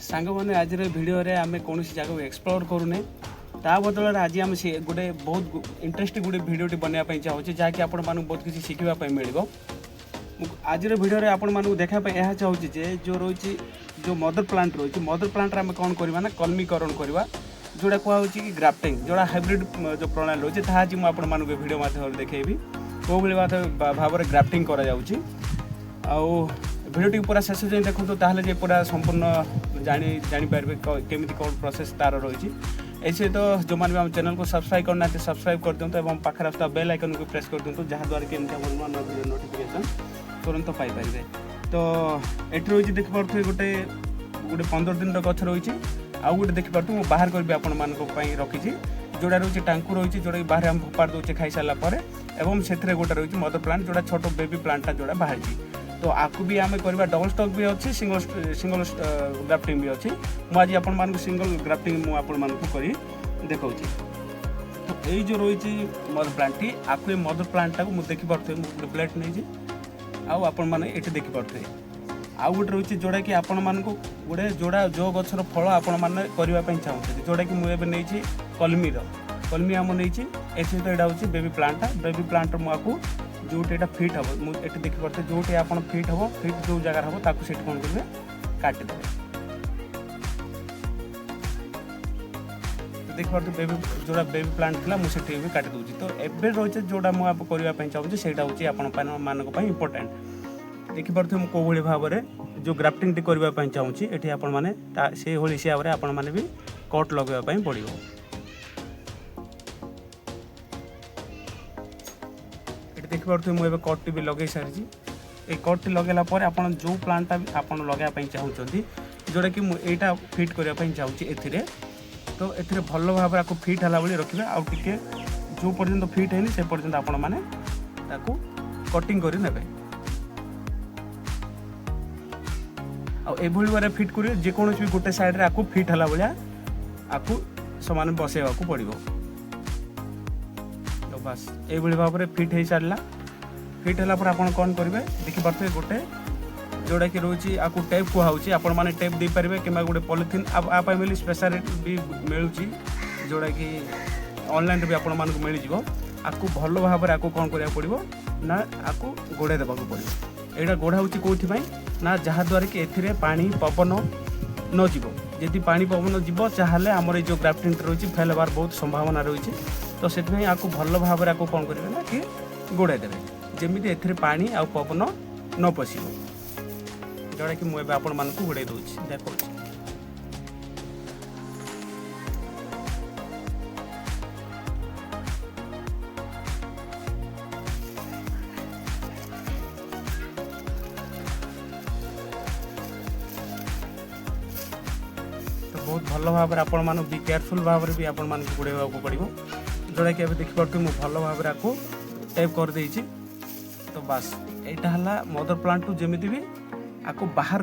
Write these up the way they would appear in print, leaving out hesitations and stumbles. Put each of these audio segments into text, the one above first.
सांग मैंने आज भिडियो आम कौन जगह एक्सप्लोर करूने ता बदल आज आम से गोटे बहुत इंटरेस्टिंग गोटे भिडियोटी बनवाई चाहूँगी जहाँकि आपण मानक बहुत किसी शिखापी मिल आज भिडियो आपण मानक देखापी यह चाहूँगी जे जो रही जो मदर प्लांट रही मदर प्लांट आम कौन करवा ना कलमीकरण करवा जोड़ा कहूँ कि ग्राफ्टिंग जोड़ा हाइब्रिड जो प्रणाली रही है ताकि मुझे मानक भिडियो मध्यम देखी कौ भाव में ग्राफ्टिंग भिडियो पूरा शेष जाए देखो ताहले पूरा संपूर्ण जानीपारे केमी कौन प्रोसेस तार रही ऐसे तो जो मैंने भी चैनल को सब्सक्राइब करना सब्सक्राइब कर दिखाँ और पाखे आसता बेल आइकन को प्रेस कर दिखाँ जहाँद्वारा कि नुआ नुआ भिडियो नोटिफिकेशन तुरंत पाइपर। तो ये रही देखिपे गोटे गोटे 15 दिन गछ रही आउ गोटे देखिपे बाहर कर रखी जोड़ा रही टांकू रही जोड़ा बाहर आम फोपाड़ दौचे खाई सारापर एवं से गोटे रही मदर प्लांट जोड़ा छोट बेबी प्लांटा जोड़ा बाहर तो आपको भी आम करवा डबल स्टॉक भी अच्छी सिंगल ग्राफ्टिंग भी अच्छी मुझे आपण सिंगल ग्राफ्टिंग मुझे देखा तो यही जो रही मदर प्लांट टी आपको मदर प्लांट टाक मुझे देखिपे गोटे प्लेट नहीं आपण मैंने ये देखिपे आउ गोटे रही जोड़ा कि आपण मानक गोटे जोड़ा जो गचर फल आपण मैंने करने चाहते जोड़ा कि मुझे नहीं कलमी आम नहीं सहित यहाँ हूँ बेबी प्लांट मुझे जोटे यहाँ फिट हम मुझे देखिपे जोटे आप फिट हम फिट जो जगार हम ताकू सेठ कौन करेंगे काटिदे देखिए बेबी जोड़ा बेबी प्लांट थी मुझे भी काटी दूसरी तो एवं रही जोड़ा मुझे करने चाहूँगी से हूँ मानक इम्पोर्टाट देखिपे मुझे कौन भाव में जो ग्राफ्टिंग टी करने चाहूँगी ये आपण मैंने से भाई हिसाब से आपण मैंने भी कट लगवाई पड़ो देखिपे मुझे कट भी लगे सारी ये कट लगेला आप जो प्लांटा आप लगाई चाहते जोड़ा कि मुझा फिट करने चाहूँगी ए तो ये भल भाव आपको फिट है भाई रखिए आउ टे जो पर्यंत फिट है से पर्यंत आपण मैंने कटिंग कर भाई फिट करेंगे जेकोसी भी गोटे साइड आपको फिट है भाया आपको सामान बसैवा पड़ो तो बस ये भाव में फिट हो सारा फिट है आप कौन करेंगे देखिपे गोटे जोड़ा कि रही आपको टेप कहूँ आपण मैंने टेप दे पारे कि गोटे पॉलिथिन आप मिली स्पेशल भी मिलूँ जोड़ा कि ऑनलाइन भी आपण मानक मिल आपको भल भाव में आपको कौन करा पड़ो ना आपको गोड़े देवा पड़ो यहाँ गोड़ा हूँ कौन ना जहाँद्वारा कि ए पानी पवन न जी पानी पवन जीव चाहे आमर जो ग्राफ्टिंग रही फेल हबार बहुत संभावना रही तो से आपको भल भाव में आपको कौन करेंगे ना कि गोड़े देवे जमी ए पानी आ पवन न पशो जोड़ा कि मुझे आपण मानक गोड़े दूसरी देखा बहुत भल भाव में आपण मान भी केयरफुल भाव में भी आपण मान गोड़ेवा पड़ो जोड़ा कि देखिपे मुझे भल भाव में आपको टेप कर देछि तो बस यहाँ है मदर प्लांट जमी भी आपको बाहर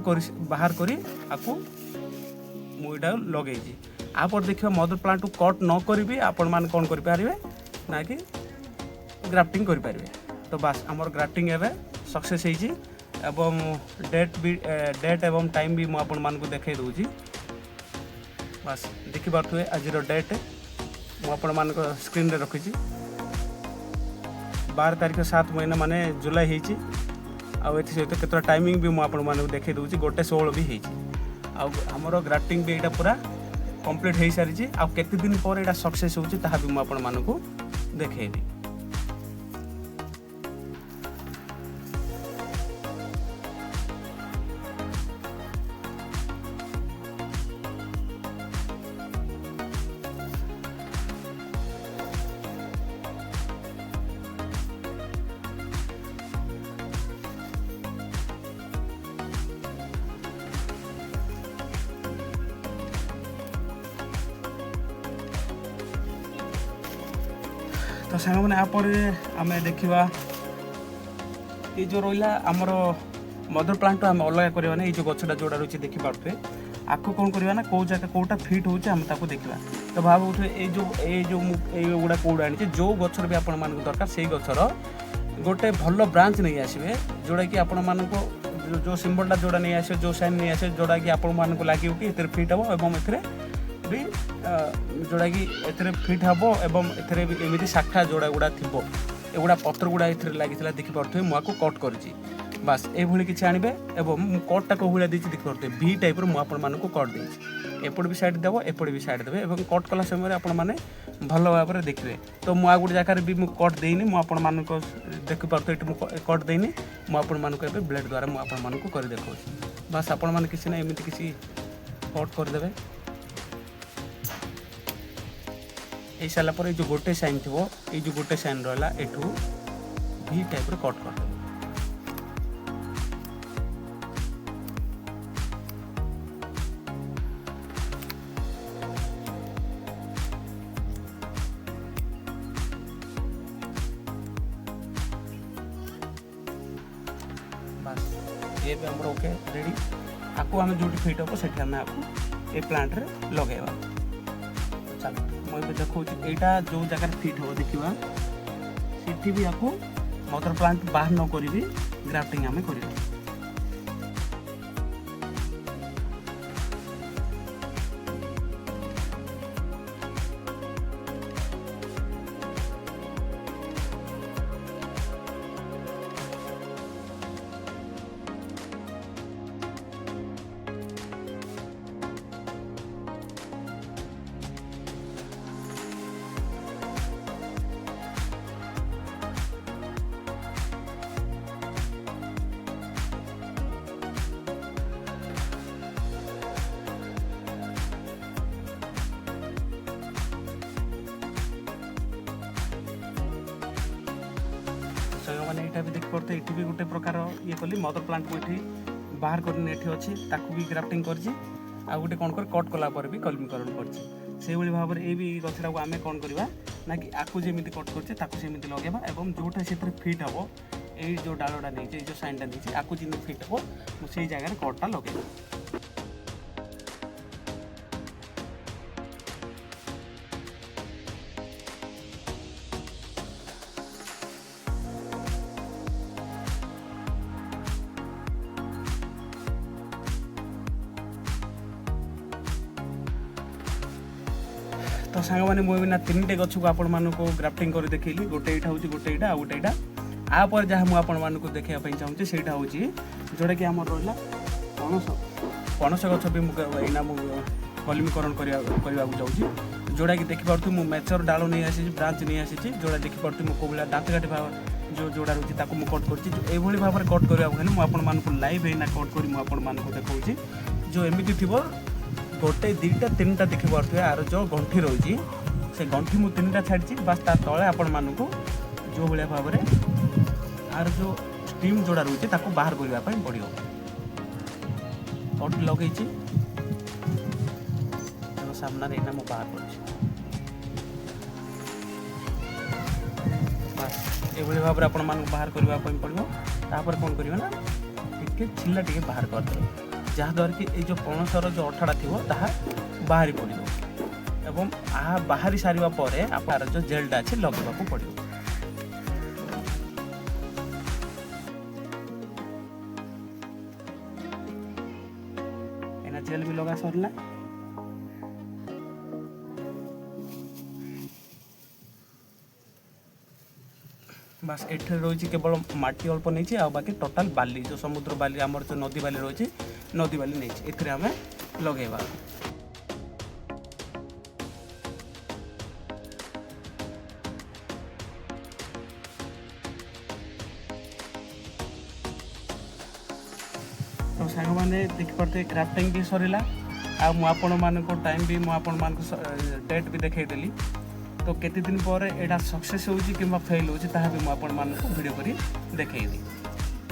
करी आपको मुझा लगे आपर देखिए मदर प्लांट कट न करी आपण मान कौन करें ना कि ग्राफ्टिंग करें तो बस आमर ग्राफ्टिंग एवं सक्सेस एवं डेट एवं टाइम भी मुझे आपण मानक देखा दूसरी बस देखिपे आज डेट मुझे स्क्रीन रे रखी 12 तारीख 7 महीना माने जुलाई हो सहित केतरा टाइमिंग भी मुझे देखा दूसरी 1:16 भी होमर ग्राफ्टिंग भी यहाँ पूरा कंप्लीट हो सारी आते दिन पर यहाँ सक्सेस होती भी मुझे देखी तो सांग मैंने आपर आम देखा ये जो रहा आमर मदर प्लांट आम अलग करवा ना जो गछटा जोड़ा रही देखिपे आपको कौन करवा ना कौ जगह कौटा फिट हो देखा तो भाव ये गुड़ा कौड़ा आनी जो गचर भी आपण दरकार से गचर गोटे भल ब्रांच नहीं आसवे जोड़ा कि आपण मानक जो सिम्बलटा जोड़ा नहीं आसे जो साइन नहीं आसे जोड़ा कि आपण मानक लगे कि एथरे फिट हम एवं एथरे भी जोड़ा कि एथरे फिट हम एवं एथरे भी एमती शाखा जोड़ा गुड़ा थी एगुड़ा पत्र गुड़ा ये लगी देखिपे मुआ को कट कर बास ये किसी आणवे एवं कटटा कौ भाई देखिए देखिपे भी टाइप मुझे कट देती एपट भी साइड देव एपट भी साइड देवे और कट कला समय आपण मैंने भल भाव में देखिए तो मुझे गोटे जगार भी कट देनी मुझे देखिपे ये कट देनी मुझे ब्लेड द्वारा मुझे कर देखा बास आपण मैंने किसी ना एमती किसी कट करदे ये सारापर जो गोटे साइन थो ये जो गोटे साइन रहा एठू भी टाइप कट कर बस ये भी हमरो ओके रेडी आपको आम जो फिट हम से आपको ये प्लांट रे लगेगा चलो मुझे देखो यहाँ जो जगह फिट हो देखा सीठी भी आपको मदर प्लांट बाहर न करी ग्राफ्टिंग आम कर मैंने यहाँ भी देखिए ये भी गोटे प्रकार ये कली मदर प्लांट को ये बाहर कर अच्छी ताकू भी ग्राफ्टिंग कर गोटे कौन कर कट कला भी कलमीकरण कर भाव में ये गछटा को आम कौन करवा ना कि आपको जमी कट करसे लगेगा और जोटा से फिट हम ये जो डालटा नहीं जो साइनटा नहीं आपको जमी फिट हम मुझे जगह कटटा लगे तो सांग मैंने मुझे ना 3टे गछ को आपण मानक ग्राफ्टिंग कर देखली गोटे यहाँ हूँ गोटे यहाँ गोटे यहाँ आपर जहाँ मुझे आपण मानक देखा चाहूँगी से हूँ जोटा कि आम रहा पणस पणस गछ भी मुझे कलमीकरण करने चाहूँगी जोटा कि देखिपे मुझे मैचर डाल नहीं आसी ब्रांच नहीं आसी जोड़ा देखिपे मुझे कौ दाँतकाठी भाव जो जोड़ा रोचे कट कर भाव में कट करने मुझे लाइव है कट कर देखा जो एमती थी गोटे 2टा 3टा देखिपे यार जो गंठी रही से गंठी मुझे 3टा छाड़ी बास तले आपण मानक जो भाया भाव में यार जो स्टीम जोड़ा रोचे बाहर करने पड़ो कट लगे सामने यहाँ मुझे बाहर कर ये भाव में आपण मानक बाहर करने पड़ो तापर कौन करना टे छिला टे बाहर करदे जहाँद्वारा कि ये जो पणसर जो अठाड़ा थी बाहरी पड़ो एवं आ बाहरी सारा पर आप जो जेलटा अच्छे लगेगा पड़ो एना जेल भी लगा सरला बास एठे रही केवल माटी अल्प नहीं आ बाकी टोटाल बाली जो समुद्र बाली आमर जो नदी बाली रही नदी बाली नहीं ए आम लगेगा तो सांग मैंने देखिपे क्राफ्टिंग भी सरला आपण मान टाइम भी मुझे डेट भी देखी तो केते दिन पर एटा सक्सेस होउची किंबा फेल होउची ताहा भी मुझे वीडियो करी देखैबी।